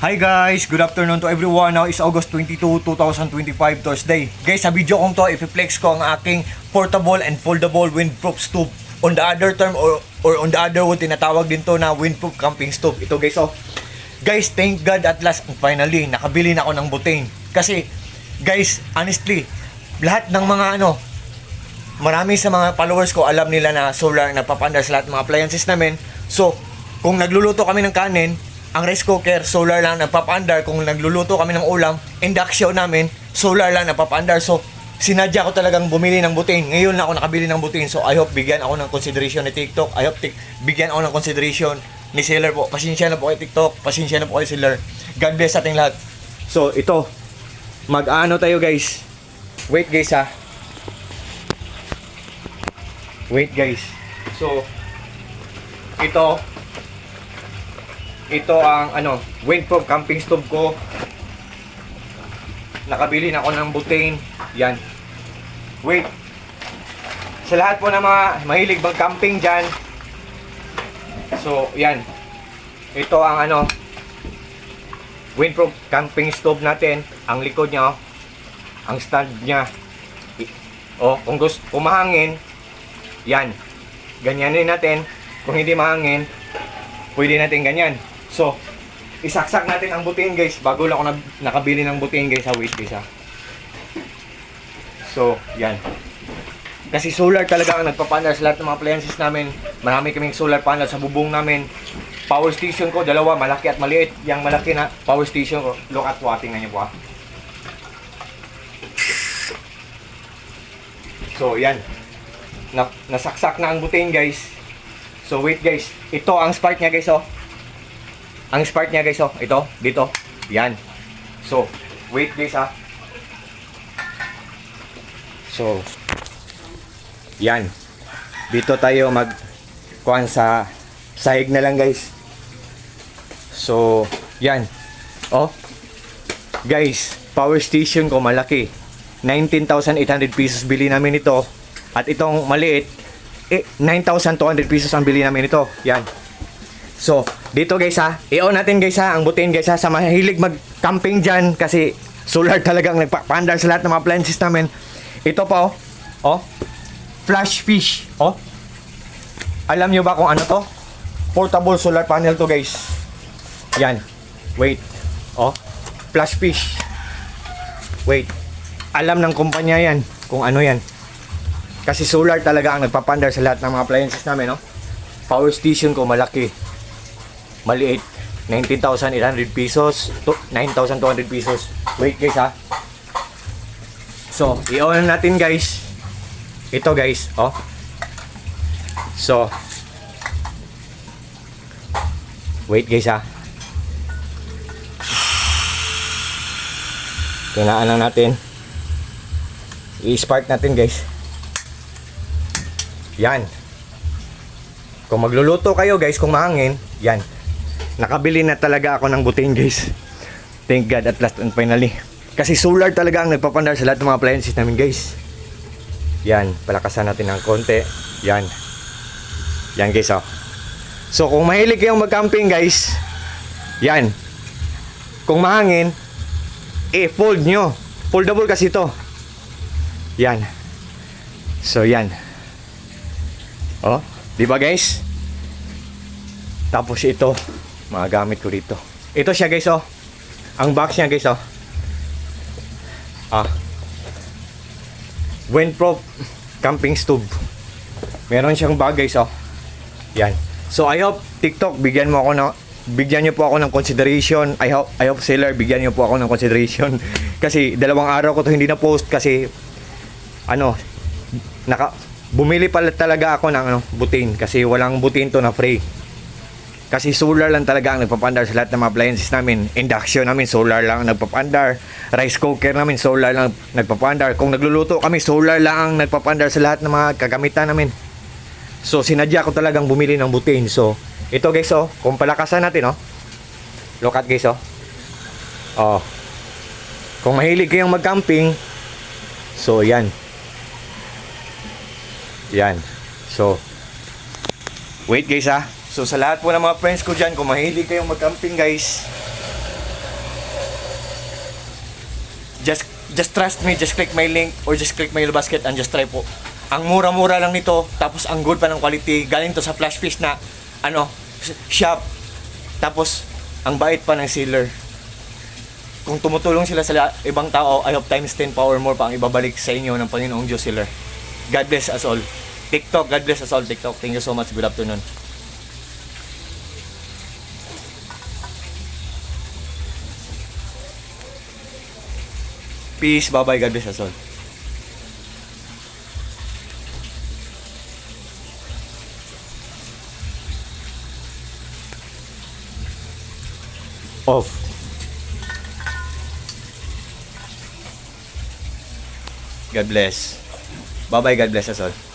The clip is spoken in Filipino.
Hi guys! Good afternoon to everyone. Now is August 22, 2025, Thursday. Guys, sa video kong to, i-flex ko ang aking portable and foldable windproof stove. On the other term or on the other word, tinatawag din to na windproof camping stove. Ito guys, oh. Guys, thank God at last, finally, nakabili na ako ng butane. Kasi, guys, honestly, lahat ng mga marami sa mga followers ko alam nila na solar nagpapandar sa lahat ng mga appliances namin. So, kung nagluluto kami ng kanin, ang rice cooker, solar lang nagpapandar. Kung nagluluto kami ng ulam, induction namin, solar lang nagpapandar. So, sinadya ko talagang bumili ng butane. Ngayon na ako nakabili ng butane. So, I hope bigyan ako ng consideration ni TikTok. I hope bigyan ako ng consideration ni seller po. Pasensya na po kay TikTok. Pasensya na po kay seller. God bless sa ating lahat. So, ito. Mag-ano tayo guys. Wait guys ha. Wait guys. So, ito ang windproof camping stove ko. Nakabili na ako ng butane. Yan. Wait. Sa lahat po ng mga mahilig mag-camping dyan. So, yan. Ito ang windproof camping stove natin. Ang likod niya, ang stand niya. Kung mahangin, yan. Ganyanin natin. Kung hindi mahangin, pwede natin ganyan. So, isaksak natin ang butane guys. Bago lang ako nakabili ng butane guys. Wait guys ha. So, yan. Kasi solar talaga ang nagpapanel sa lahat ng mga appliances namin. Marami kaming solar panel sa bubong namin. Power station ko, dalawa, malaki at maliit. Yang malaki na power station ko. Look at po, tingnan niyo po ha. So, yan. Nasaksak na ang butane guys. So, wait guys. Ito ang spark niya guys oh. Ang spark niya guys oh, ito, dito. Yan. So, wait guys ha. So, yan. Dito tayo kuhan sa sahig na lang guys. So, yan. Oh. Guys, power station ko malaki. 19,800 pesos bili namin ito. At itong maliit, 9,200 pesos ang bili namin ito. Yan. So, dito guys ha, i-on natin guys ha, ang butane guys ha, sa mahilig mag-camping dyan, kasi solar talagang nagpapandar sa lahat ng mga appliances namin. Ito pa oh, flash fish, oh. Alam nyo ba kung ano to? Portable solar panel to guys. Yan, wait, oh, flash fish. Wait, alam ng kumpanya yan, kung ano yan. Kasi solar talaga ang nagpapandar sa lahat ng mga appliances namin, no? Power station ko malaki. Maliit, 19,800 pesos to 9,200 pesos. Wait guys ha. So, i-on natin guys. Ito guys, oh. So, wait guys ha. Tunaan lang natin. I-spark natin guys. Yan. Kung magluluto kayo guys, kung mahangin, yan. Nakabili na talaga ako ng butane guys. Thank God at last and finally. Kasi solar talaga ang nagpapandar sa lahat ng mga appliances namin guys. Yan, palakasan natin ng konti. Yan. Yan guys oh. So kung mahilig kayong mag-camping guys, yan. Kung mahangin, fold nyo. Foldable kasi ito. Yan. So yan. Oh, di ba guys? Tapos ito, magagamit ko dito. Ito siya guys oh. Ang box niya guys oh. Windproof camping stove. Meron siyang bag guys oh. Yan. So I hope TikTok bigyan niyo po ako ng consideration. I hope seller bigyan niyo po ako ng consideration. Kasi 2 araw ko to hindi na post kasi bumili pala talaga ako ng butane kasi walang butane to na free. Kasi solar lang talaga ang nagpapandar sa lahat ng mga appliances namin. Induction namin, solar lang ang nagpapandar. Rice cooker namin, solar lang nagpapandar. Kung nagluluto kami, solar lang ang nagpapandar sa lahat ng mga kagamitan namin. So, sinadya ko talagang bumili ng butane. So, ito guys, oh. Kung palakasan natin, oh. Look at guys, oh. Oh. Kung mahilig kayong mag-camping, so, yan. Yan. So, wait guys, ha. So sa lahat po ng mga friends ko dyan, kung mahilig kayong mag-camping guys, just trust me, just click my link or just click my basket and just try po. Ang mura-mura lang nito, tapos ang good pa ng quality. Galing to sa Flash Fish na shop. Tapos ang bait pa ng seller. Kung tumutulong sila sa ibang tao, I hope times 10 pa or more pa ang ibabalik sa inyo ng Panginoong Diyos seller. God bless us all. TikTok, God bless us all. TikTok, thank you so much. Good afternoon. Peace, bye-bye, God bless us all. Off. God bless. Bye-bye, God bless us all.